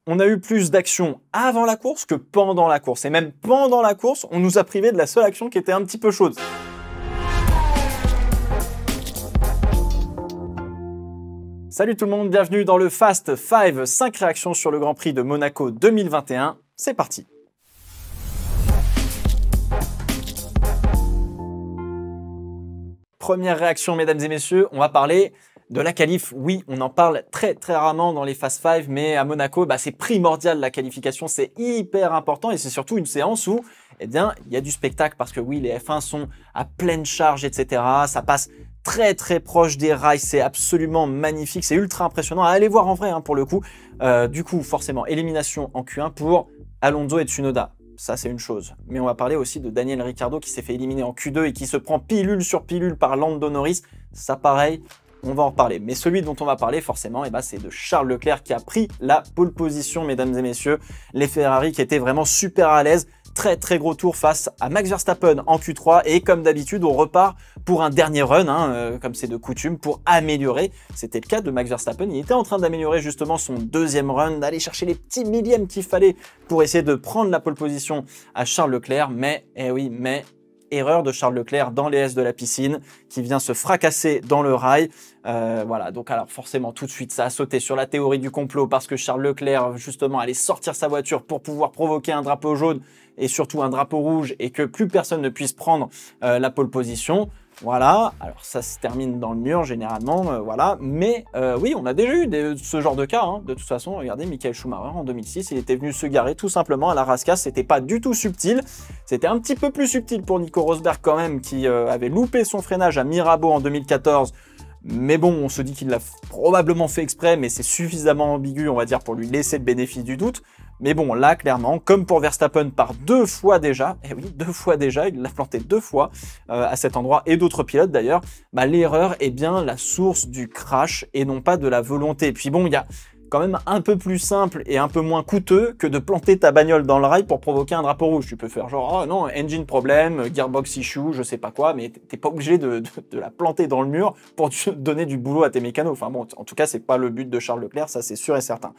On a eu plus d'actions avant la course que pendant la course. Et même pendant la course, on nous a privé de la seule action qui était un petit peu chaude. Salut tout le monde, bienvenue dans le Fast 5, 5 réactions sur le Grand Prix de Monaco 2021. C'est parti. Première réaction, mesdames et messieurs, on va parler de la qualif. Oui, on en parle très rarement dans les Fast 5, mais à Monaco, c'est primordial la qualification, c'est hyper important et c'est surtout une séance où il y a du spectacle parce que oui, les F1 sont à pleine charge, etc. Ça passe très proche des rails, c'est absolument magnifique, c'est ultra impressionnant à aller voir en vrai pour le coup. Du coup, forcément, élimination en Q1 pour Alonso et Tsunoda. Ça, c'est une chose. Mais on va parler aussi de Daniel Ricciardo qui s'est fait éliminer en Q2 et qui se prend pilule sur pilule par Lando Norris. Ça, pareil, on va en reparler. Mais celui dont on va parler, forcément, c'est de Charles Leclerc qui a pris la pole position, mesdames et messieurs. Les Ferrari qui étaient vraiment super à l'aise. Très gros tour face à Max Verstappen en Q3 et comme d'habitude on repart pour un dernier run comme c'est de coutume pour améliorer. C'était le cas de Max Verstappen, il était en train d'améliorer justement son deuxième run, d'aller chercher les petits millièmes qu'il fallait pour essayer de prendre la pole position à Charles Leclerc, mais erreur de Charles Leclerc dans les S de la piscine qui vient se fracasser dans le rail. Voilà, donc alors forcément tout de suite ça a sauté sur la théorie du complot parce que Charles Leclerc justement allait sortir sa voiture pour pouvoir provoquer un drapeau jaune et surtout un drapeau rouge et que plus personne ne puisse prendre la pole position. Voilà, alors ça se termine dans le mur généralement, voilà, mais oui, on a déjà eu ce genre de cas, de toute façon, regardez, Michael Schumacher en 2006, il était venu se garer tout simplement à la rascasse, c'était pas du tout subtil, c'était un petit peu plus subtil pour Nico Rosberg quand même, qui avait loupé son freinage à Mirabeau en 2014, mais bon, on se dit qu'il l'a probablement fait exprès, mais c'est suffisamment ambigu, on va dire, pour lui laisser le bénéfice du doute. Mais bon, là, clairement, comme pour Verstappen par 2 fois déjà, et oui, 2 fois déjà, il l'a planté 2 fois à cet endroit, et d'autres pilotes d'ailleurs, l'erreur est bien la source du crash et non pas de la volonté. Et puis bon, il y a quand même un peu plus simple et un peu moins coûteux que de planter ta bagnole dans le rail pour provoquer un drapeau rouge. Tu peux faire genre, oh non, engine problème, gearbox issue, je sais pas quoi, mais t'es pas obligé de la planter dans le mur pour te donner du boulot à tes mécanos. Enfin bon, en tout cas, c'est pas le but de Charles Leclerc, ça c'est sûr et certain.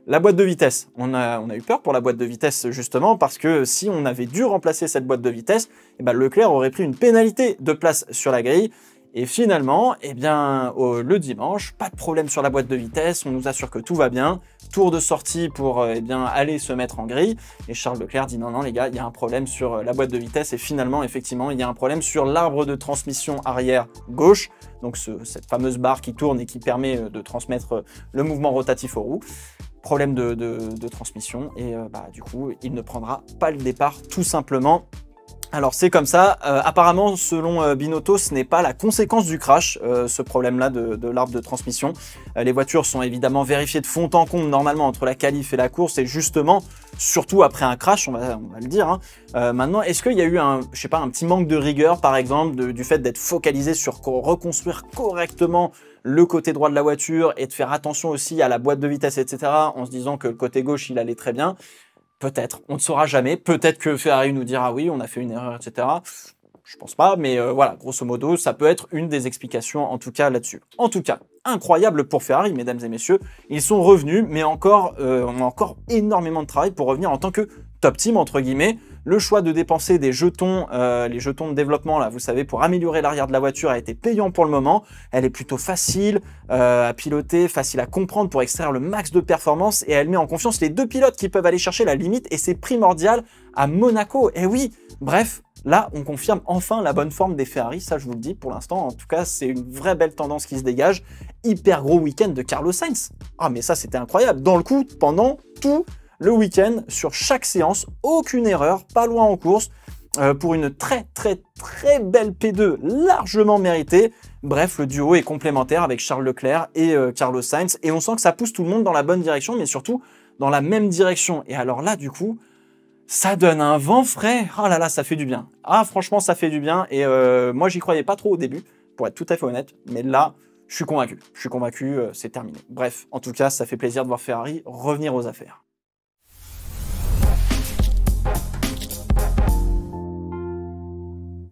La boîte de vitesse, on a eu peur pour la boîte de vitesse justement parce que si on avait dû remplacer cette boîte de vitesse, Leclerc aurait pris une pénalité de place sur la grille. Et finalement, le dimanche, pas de problème sur la boîte de vitesse, on nous assure que tout va bien. Tour de sortie pour aller se mettre en grille. Et Charles Leclerc dit non les gars, il y a un problème sur la boîte de vitesse. Et finalement, effectivement, il y a un problème sur l'arbre de transmission arrière gauche. Donc cette fameuse barre qui tourne et qui permet de transmettre le mouvement rotatif aux roues. Problème de transmission et du coup, il ne prendra pas le départ tout simplement. Alors c'est comme ça, apparemment selon Binotto, ce n'est pas la conséquence du crash, ce problème-là de l'arbre de transmission. Les voitures sont évidemment vérifiées de fond en comble normalement entre la qualif et la course et justement, surtout après un crash, on va le dire. Maintenant, est-ce qu'il y a eu un petit manque de rigueur par exemple, du fait d'être focalisé sur reconstruire correctement le côté droit de la voiture et de faire attention aussi à la boîte de vitesse, etc. en se disant que le côté gauche, il allait très bien. Peut-être, on ne saura jamais. Peut-être que Ferrari nous dira oui, on a fait une erreur, etc. Je pense pas, mais voilà, grosso modo, ça peut être une des explications en tout cas là-dessus. En tout cas, incroyable pour Ferrari, mesdames et messieurs. Ils sont revenus, mais on a encore énormément de travail pour revenir en tant que top team, entre guillemets. Le choix de dépenser des jetons, les jetons de développement, là, vous savez, pour améliorer l'arrière de la voiture a été payant pour le moment. Elle est plutôt facile à piloter, facile à comprendre pour extraire le max de performance et elle met en confiance les 2 pilotes qui peuvent aller chercher la limite et c'est primordial à Monaco. Et oui, bref, là, on confirme enfin la bonne forme des Ferrari, ça je vous le dis pour l'instant. En tout cas, c'est une vraie belle tendance qui se dégage. Hyper gros week-end de Carlos Sainz. Ah mais ça, c'était incroyable. Dans le coup, pendant tout le week-end, sur chaque séance, aucune erreur, pas loin en course, pour une très belle P2 largement méritée. Bref, le duo est complémentaire avec Charles Leclerc et Carlos Sainz, et on sent que ça pousse tout le monde dans la bonne direction, mais surtout dans la même direction. Et alors là, du coup, ça donne un vent frais. Oh là là, ça fait du bien. Ah, franchement, ça fait du bien, et moi, j'y croyais pas trop au début, pour être tout à fait honnête, mais là, je suis convaincu, c'est terminé. Bref, en tout cas, ça fait plaisir de voir Ferrari revenir aux affaires.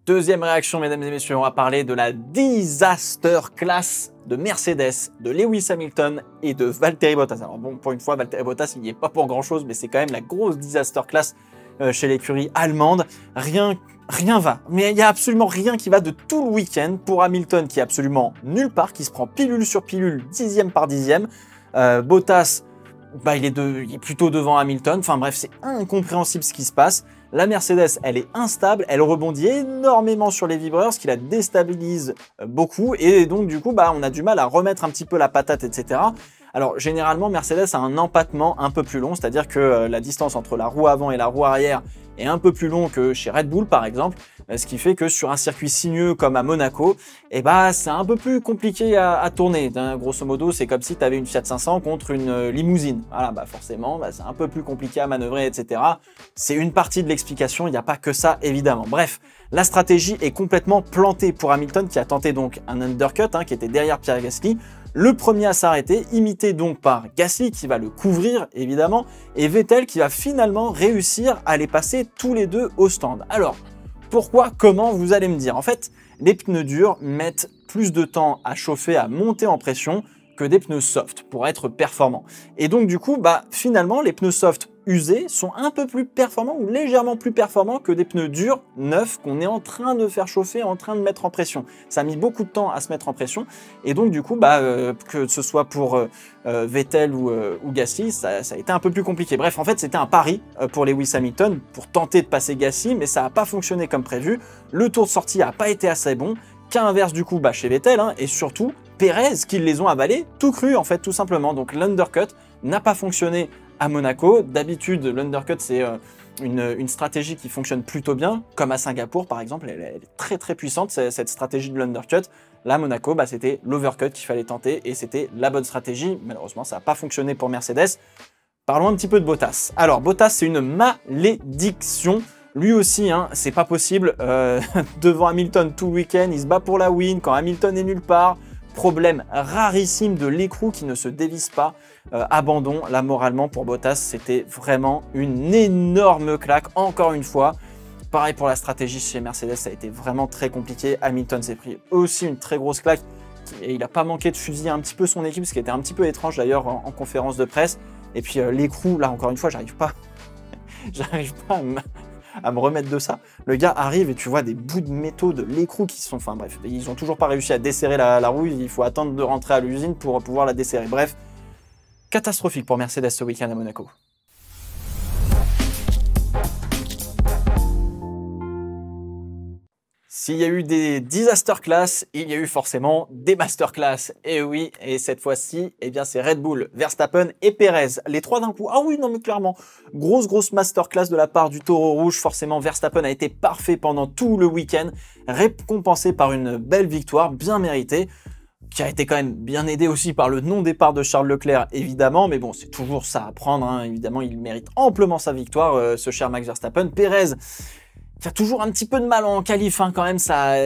Deuxième réaction, mesdames et messieurs, on va parler de la disaster class de Mercedes, de Lewis Hamilton et de Valtteri Bottas. Alors bon, pour une fois, Valtteri Bottas, il n'y est pas pour grand-chose, mais c'est quand même la grosse disaster class chez l'écurie allemande. Rien va. Mais il n'y a absolument rien qui va de tout le week-end pour Hamilton, qui est absolument nulle part, qui se prend pilule sur pilule, dixième par dixième. Bottas, bah, il est plutôt devant Hamilton. Enfin bref, c'est incompréhensible ce qui se passe. La Mercedes, elle est instable, elle rebondit énormément sur les vibreurs, ce qui la déstabilise beaucoup. Et donc, du coup, bah, on a du mal à remettre un petit peu la patate, etc. Alors, généralement, Mercedes a un empattement un peu plus long, c'est-à-dire que la distance entre la roue avant et la roue arrière est un peu plus long que chez Red Bull, par exemple. Ce qui fait que sur un circuit sinueux comme à Monaco, eh bah, c'est un peu plus compliqué à tourner. Grosso modo, c'est comme si tu avais une Fiat 500 contre une limousine. Voilà, bah forcément, bah, c'est un peu plus compliqué à manœuvrer, etc. C'est une partie de l'explication, il n'y a pas que ça, évidemment. Bref, la stratégie est complètement plantée pour Hamilton, qui a tenté donc un undercut, qui était derrière Pierre Gasly. Le premier à s'arrêter, imité donc par Gasly qui va le couvrir évidemment, et Vettel qui va finalement réussir à les passer tous les deux au stand. Alors, pourquoi, comment, vous allez me dire. En fait, les pneus durs mettent plus de temps à chauffer, à monter en pression que des pneus soft pour être performants. Et donc du coup, bah, finalement, les pneus soft usés sont un peu plus performants ou légèrement plus performants que des pneus durs neufs qu'on est en train de faire chauffer, en train de mettre en pression. Ça a mis beaucoup de temps à se mettre en pression et donc du coup, bah, que ce soit pour Vettel ou Gasly, ça a été un peu plus compliqué. Bref, en fait, c'était un pari pour Lewis Hamilton pour tenter de passer Gasly, mais ça n'a pas fonctionné comme prévu. Le tour de sortie n'a pas été assez bon. Cas inverse du coup chez Vettel et surtout Pérez qui les ont avalés tout cru en fait tout simplement. Donc l'undercut n'a pas fonctionné à Monaco. D'habitude l'undercut c'est une stratégie qui fonctionne plutôt bien comme à Singapour par exemple. Elle est très très puissante cette stratégie de l'undercut. Là Monaco bah, c'était l'overcut qu'il fallait tenter et c'était la bonne stratégie. Malheureusement ça n'a pas fonctionné pour Mercedes. Parlons un petit peu de Bottas. Alors Bottas c'est une malédiction. Lui aussi, c'est pas possible, devant Hamilton tout le week-end, il se bat pour la win, quand Hamilton est nulle part, problème rarissime de l'écrou qui ne se dévisse pas, abandon, là moralement pour Bottas, c'était vraiment une énorme claque, encore une fois. Pareil pour la stratégie chez Mercedes, ça a été vraiment très compliqué, Hamilton s'est pris aussi une très grosse claque, et il n'a pas manqué de fusiller un petit peu son équipe, ce qui était un petit peu étrange d'ailleurs en conférence de presse, et puis l'écrou, là encore une fois, j'arrive pas à me remettre de ça. Le gars arrive et tu vois des bouts de métaux de l'écrou qui sont... Enfin bref, ils ont toujours pas réussi à desserrer la roue. Il faut attendre de rentrer à l'usine pour pouvoir la desserrer. Bref, catastrophique pour Mercedes ce week-end à Monaco. S'il y a eu des disaster class, il y a eu forcément des masterclass. Et oui, et cette fois-ci, eh bien c'est Red Bull, Verstappen et Perez. Les trois d'un coup. Ah oui, non mais clairement, grosse masterclass de la part du taureau rouge. Forcément, Verstappen a été parfait pendant tout le week-end, récompensé par une belle victoire, bien méritée, qui a été quand même bien aidé aussi par le non-départ de Charles Leclerc, évidemment. Mais bon, c'est toujours ça à prendre, évidemment, il mérite amplement sa victoire, ce cher Max Verstappen. Perez, il a toujours un petit peu de mal en qualif quand même,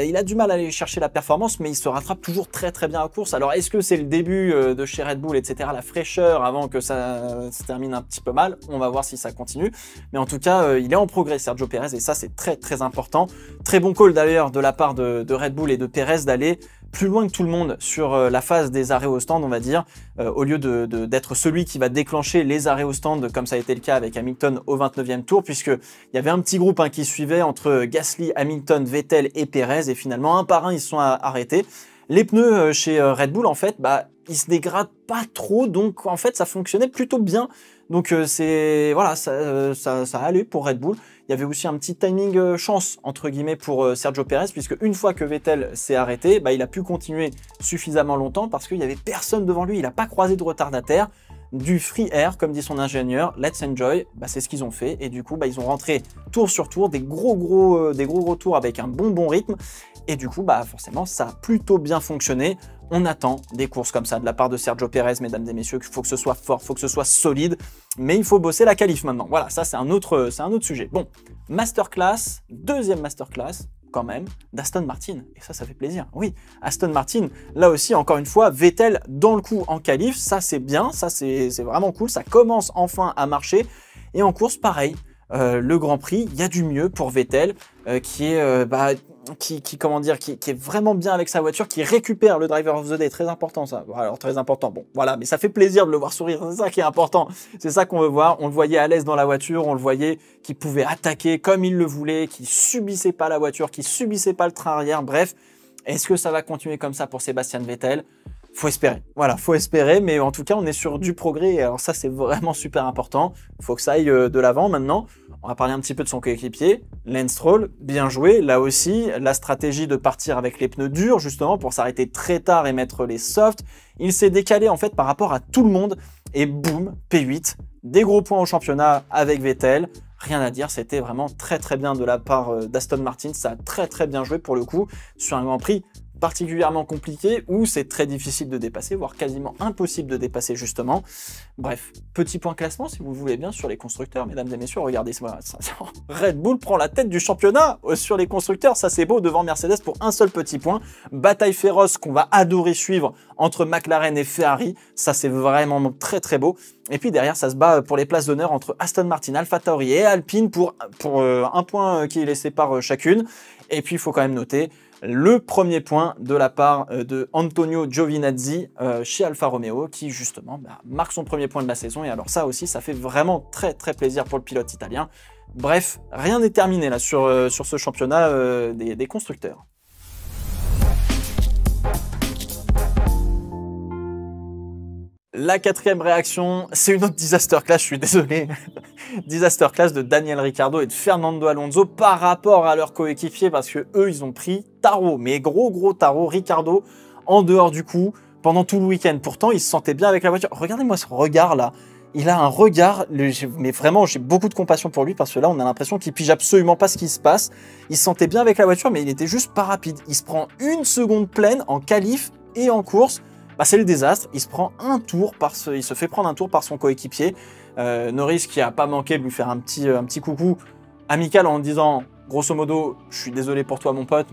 il a du mal à aller chercher la performance, mais il se rattrape toujours très bien en course. Alors est-ce que c'est le début de chez Red Bull, etc., la fraîcheur avant que ça se termine un petit peu mal? On va voir si ça continue. Mais en tout cas, il est en progrès, Sergio Pérez, et ça c'est très important. Très bon call d'ailleurs de la part de Red Bull et de Pérez d'aller plus loin que tout le monde sur la phase des arrêts au stand, on va dire, au lieu d'être celui qui va déclencher les arrêts au stand, comme ça a été le cas avec Hamilton au 29e tour, puisqu'il y avait un petit groupe qui suivait entre Gasly, Hamilton, Vettel et Pérez, et finalement, un par un, ils se sont arrêtés. Les pneus chez Red Bull, en fait, bah, ils se dégradent pas trop, donc en fait, ça fonctionnait plutôt bien. Donc voilà, ça allait pour Red Bull. Il y avait aussi un petit timing chance, entre guillemets, pour Sergio Pérez, puisque une fois que Vettel s'est arrêté, bah, il a pu continuer suffisamment longtemps parce qu'il n'y avait personne devant lui, il n'a pas croisé de retardataire. Du free air, comme dit son ingénieur, let's enjoy, bah, c'est ce qu'ils ont fait. Et du coup, bah, ils ont rentré tour sur tour, des gros retours avec un bon rythme. Et du coup, bah, forcément, ça a plutôt bien fonctionné. On attend des courses comme ça de la part de Sergio Pérez, mesdames et messieurs, qu'il faut que ce soit fort, il faut que ce soit solide. Mais il faut bosser la qualif maintenant. Voilà, ça c'est un autre sujet. Bon, masterclass, deuxième masterclass, quand même, d'Aston Martin. Et ça fait plaisir. Oui, Aston Martin, là aussi, encore une fois, Vettel dans le coup en qualif, ça c'est bien, ça c'est vraiment cool, ça commence enfin à marcher. Et en course, pareil, le Grand Prix, il y a du mieux pour Vettel, qui est comment dire, qui est vraiment bien avec sa voiture, qui récupère le driver of the day, très important ça. Alors très important, bon voilà, mais ça fait plaisir de le voir sourire, c'est ça qui est important, c'est ça qu'on veut voir. On le voyait à l'aise dans la voiture, on le voyait qui pouvait attaquer comme il le voulait, qui subissait pas la voiture, qui subissait pas le train arrière, bref. Est-ce que ça va continuer comme ça pour Sébastien Vettel? Faut espérer, voilà, faut espérer, mais en tout cas on est sur du progrès, et alors ça c'est vraiment super important, faut que ça aille de l'avant maintenant. On va parler un petit peu de son coéquipier, Lance Stroll, bien joué, là aussi, la stratégie de partir avec les pneus durs justement pour s'arrêter très tard et mettre les softs, il s'est décalé en fait par rapport à tout le monde, et boum, P8, des gros points au championnat avec Vettel, rien à dire, c'était vraiment très très bien de la part d'Aston Martin, ça a très bien joué pour le coup, sur un Grand Prix particulièrement compliqué où c'est très difficile de dépasser, voire quasiment impossible de dépasser justement. Bref, petit point classement si vous voulez bien sur les constructeurs, mesdames et messieurs, regardez ça. Red Bull prend la tête du championnat sur les constructeurs, ça c'est beau, devant Mercedes pour un seul petit point. Bataille féroce qu'on va adorer suivre entre McLaren et Ferrari, ça c'est vraiment très beau. Et puis derrière ça se bat pour les places d'honneur entre Aston Martin, AlphaTauri et Alpine pour un point qui les sépare chacune. Et puis il faut quand même noter le premier point de la part de Antonio Giovinazzi chez Alfa Romeo qui justement marque son premier point de la saison, et alors ça aussi ça fait vraiment très plaisir pour le pilote italien. Bref, rien n'est terminé là sur ce championnat des constructeurs. La quatrième réaction, c'est une autre disaster class, je suis désolé. Disaster class de Daniel Ricciardo et de Fernando Alonso par rapport à leurs coéquipiers, parce que eux ils ont pris tarot, mais gros tarot. Ricciardo en dehors du coup pendant tout le week-end. Pourtant il se sentait bien avec la voiture. Regardez-moi ce regard là. Il a un regard, mais vraiment j'ai beaucoup de compassion pour lui parce que là on a l'impression qu'il pige absolument pas ce qui se passe. Il se sentait bien avec la voiture mais il était juste pas rapide. Il se prend une seconde pleine en qualif et en course. C'est le désastre, il se prend un tour il se fait prendre un tour par son coéquipier. Norris qui a pas manqué de lui faire un petit coucou amical en disant grosso modo je suis désolé pour toi mon pote,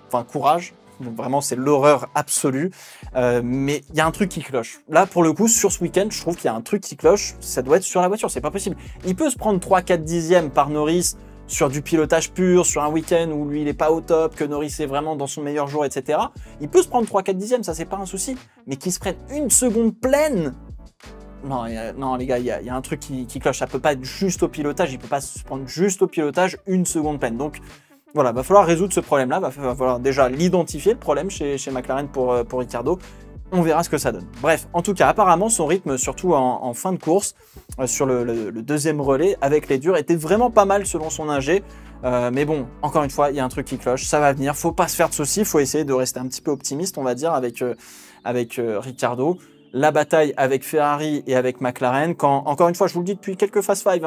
enfin courage. Donc vraiment c'est l'horreur absolue, mais il y a un truc qui cloche. Là pour le coup sur ce week-end je trouve qu'il y a un truc qui cloche, ça doit être sur la voiture, c'est pas possible. Il peut se prendre 3-4 dixièmes par Norris sur du pilotage pur, sur un week-end où lui il est pas au top, que Norris est vraiment dans son meilleur jour, etc. Il peut se prendre 3-4 dixièmes, ça c'est pas un souci, mais qu'il se prenne une seconde pleine, non les gars, il y a un truc qui cloche, ça peut pas être juste au pilotage, il peut pas se prendre juste au pilotage une seconde pleine. Donc voilà, va falloir résoudre ce problème-là, va falloir déjà l'identifier le problème chez McLaren pour Ricciardo. On verra ce que ça donne. Bref, en tout cas, apparemment, son rythme, surtout en fin de course, sur le deuxième relais, avec les durs, était vraiment pas mal selon son ingé. Mais bon, encore une fois, il y a un truc qui cloche, ça va venir. Faut pas se faire de soucis, faut essayer de rester un petit peu optimiste, on va dire, avec Ricciardo. La bataille avec Ferrari et avec McLaren, encore une fois, je vous le dis depuis quelques Fast Five,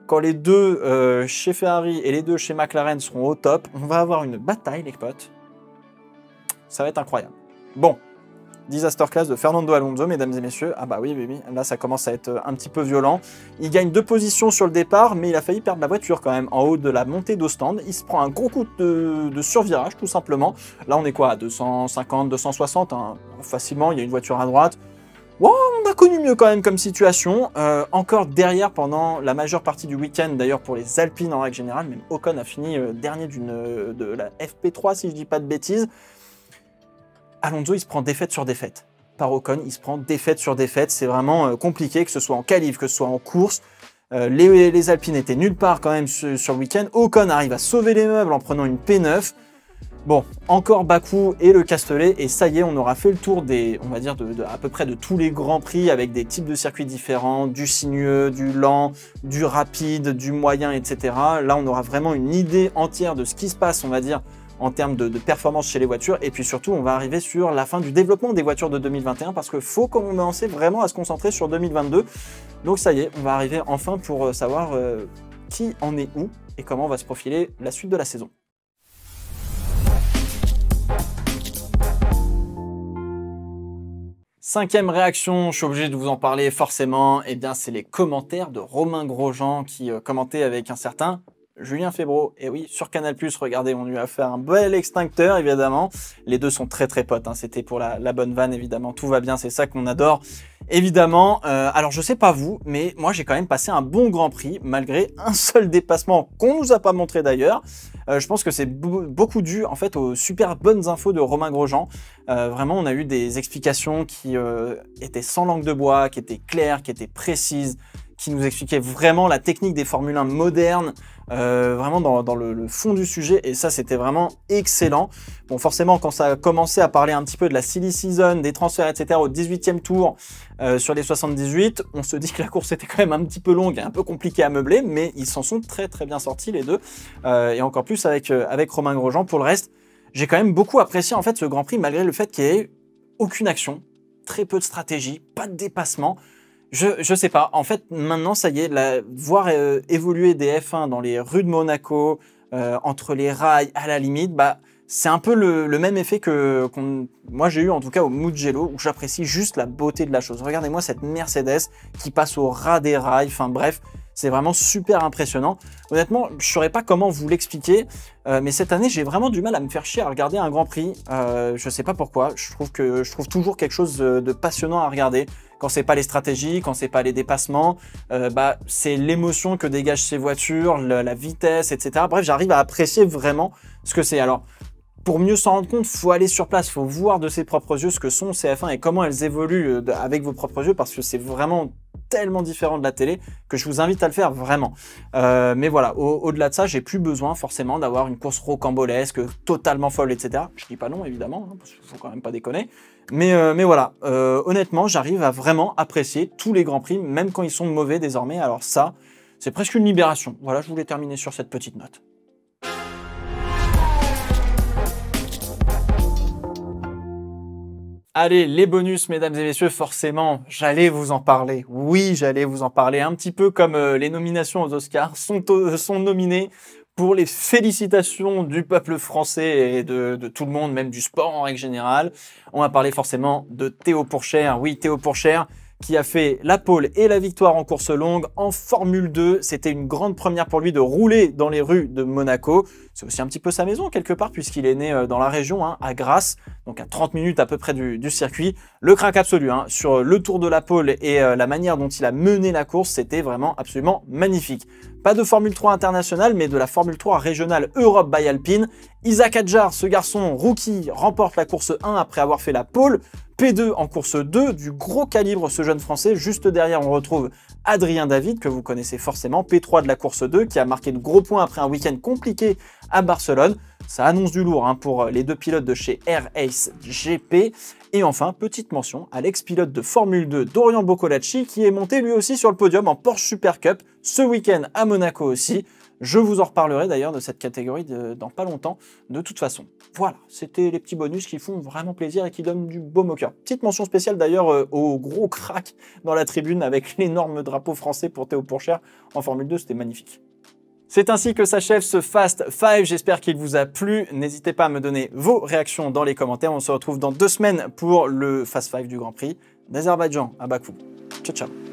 quand les deux chez Ferrari et les deux chez McLaren seront au top, on va avoir une bataille, les potes. Ça va être incroyable. Bon. Disaster class de Fernando Alonso, mesdames et messieurs. Ah bah oui, là ça commence à être un petit peu violent. Il gagne 2 positions sur le départ, mais il a failli perdre la voiture quand même en haut de la montée d'Ostende. Il se prend un gros coup de survirage tout simplement. Là on est quoi, à 250, 260 facilement, il y a une voiture à droite. Wow, on a connu mieux quand même comme situation. Encore derrière pendant la majeure partie du week-end, d'ailleurs pour les Alpines en règle générale, même Ocon a fini dernier de la FP3 si je dis pas de bêtises. Alonso, il se prend défaite sur défaite. Par Ocon, il se prend défaite sur défaite. C'est vraiment compliqué, que ce soit en qualif, que ce soit en course. Les Alpines étaient nulle part quand même sur le week-end. Ocon arrive à sauver les meubles en prenant une P9. Bon, encore Bakou et le Castellet. Et ça y est, on aura fait le tour on va dire, à peu près de tous les grands prix avec des types de circuits différents, du sinueux, du lent, du rapide, du moyen, etc. Là, on aura vraiment une idée entière de ce qui se passe, on va dire, en termes de performance chez les voitures, et puis surtout on va arriver sur la fin du développement des voitures de 2021 parce qu'il faut commencer vraiment à se concentrer sur 2022. Donc ça y est, on va arriver enfin pour savoir qui en est où et comment va se profiler la suite de la saison. Cinquième réaction, je suis obligé de vous en parler forcément, et bien c'est les commentaires de Romain Grosjean qui commentait avec un certain Julien Febvre. Et oui, sur Canal+, regardez, on lui a fait un bel extincteur, évidemment. Les deux sont très potes, c'était pour la bonne vanne, évidemment. Tout va bien, c'est ça qu'on adore, évidemment. Alors, je sais pas vous, mais moi, j'ai quand même passé un bon Grand Prix, malgré un seul dépassement qu'on nous a pas montré d'ailleurs. Je pense que c'est beaucoup dû en fait aux super bonnes infos de Romain Grosjean. Vraiment, on a eu des explications qui étaient sans langue de bois, qui étaient claires, qui étaient précises, qui nous expliquaient vraiment la technique des Formule 1 modernes, vraiment dans le fond du sujet, et ça c'était vraiment excellent. Bon, forcément quand ça a commencé à parler un petit peu de la silly season, des transferts etc. au 18e tour sur les 78, on se dit que la course était quand même un petit peu longue et un peu compliquée à meubler, mais ils s'en sont très bien sortis les deux, et encore plus avec Romain Grosjean. Pour le reste, j'ai quand même beaucoup apprécié en fait ce Grand Prix, malgré le fait qu'il n'y ait aucune action, très peu de stratégie, pas de dépassement. Je sais pas, en fait maintenant ça y est, voir évoluer des F1 dans les rues de Monaco, entre les rails à la limite, bah c'est un peu le même effet que moi j'ai eu en tout cas au Mugello, où j'apprécie juste la beauté de la chose. Regardez-moi cette Mercedes qui passe au ras des rails, enfin bref, c'est vraiment super impressionnant. Honnêtement, je saurais pas comment vous l'expliquer, mais cette année j'ai vraiment du mal à me faire chier à regarder un Grand Prix. Je sais pas pourquoi, je trouve toujours quelque chose de passionnant à regarder. Quand c'est pas les stratégies, quand c'est pas les dépassements, bah c'est l'émotion que dégagent ces voitures, la vitesse, etc. Bref, j'arrive à apprécier vraiment ce que c'est. Alors, pour mieux s'en rendre compte, il faut aller sur place, il faut voir de ses propres yeux ce que sont ces F1 et comment elles évoluent avec vos propres yeux, parce que c'est vraiment tellement différent de la télé que je vous invite à le faire vraiment. Mais voilà, au-delà de ça, j'ai plus besoin forcément d'avoir une course rocambolesque, totalement folle, etc. Je dis pas non évidemment, hein, parce qu'il faut quand même pas déconner. Mais voilà, honnêtement, j'arrive à vraiment apprécier tous les Grands Prix, même quand ils sont mauvais désormais. Alors ça, c'est presque une libération. Voilà, je voulais terminer sur cette petite note. Allez, les bonus, mesdames et messieurs, forcément, j'allais vous en parler. Oui, j'allais vous en parler, un petit peu comme les nominations aux Oscars sont nominées pour les félicitations du peuple français et de tout le monde, même du sport en règle générale. On va parler forcément de Théo Pourchaire. Oui, Théo Pourchaire, qui a fait la pole et la victoire en course longue en Formule 2. C'était une grande première pour lui de rouler dans les rues de Monaco. C'est aussi un petit peu sa maison quelque part, puisqu'il est né dans la région, hein, à Grasse, donc à 30 minutes à peu près du circuit. Le crack absolu, hein, sur le tour de la pole et la manière dont il a mené la course, c'était vraiment absolument magnifique. Pas de Formule 3 internationale, mais de la Formule 3 régionale Europe by Alpine. Isaac Adjar, ce garçon rookie, remporte la course 1 après avoir fait la pole. P2 en course 2, du gros calibre ce jeune français. Juste derrière, on retrouve Adrien David, que vous connaissez forcément, P3 de la course 2, qui a marqué de gros points après un week-end compliqué à Barcelone. Ça annonce du lourd, hein, pour les deux pilotes de chez Air Ace GP. Et enfin, petite mention à l'ex-pilote de Formule 2, Dorian Boccolacci, qui est monté lui aussi sur le podium en Porsche Super Cup, ce week-end à Monaco aussi. Je vous en reparlerai d'ailleurs de cette catégorie dans pas longtemps, de toute façon. Voilà, c'était les petits bonus qui font vraiment plaisir et qui donnent du baume au cœur. Petite mention spéciale d'ailleurs au gros crack dans la tribune avec l'énorme drapeau français pour Théo Pourchaire en Formule 2, c'était magnifique. C'est ainsi que s'achève ce Fast 5, j'espère qu'il vous a plu. N'hésitez pas à me donner vos réactions dans les commentaires. On se retrouve dans 2 semaines pour le Fast 5 du Grand Prix d'Azerbaïdjan à Bakou. Ciao, ciao.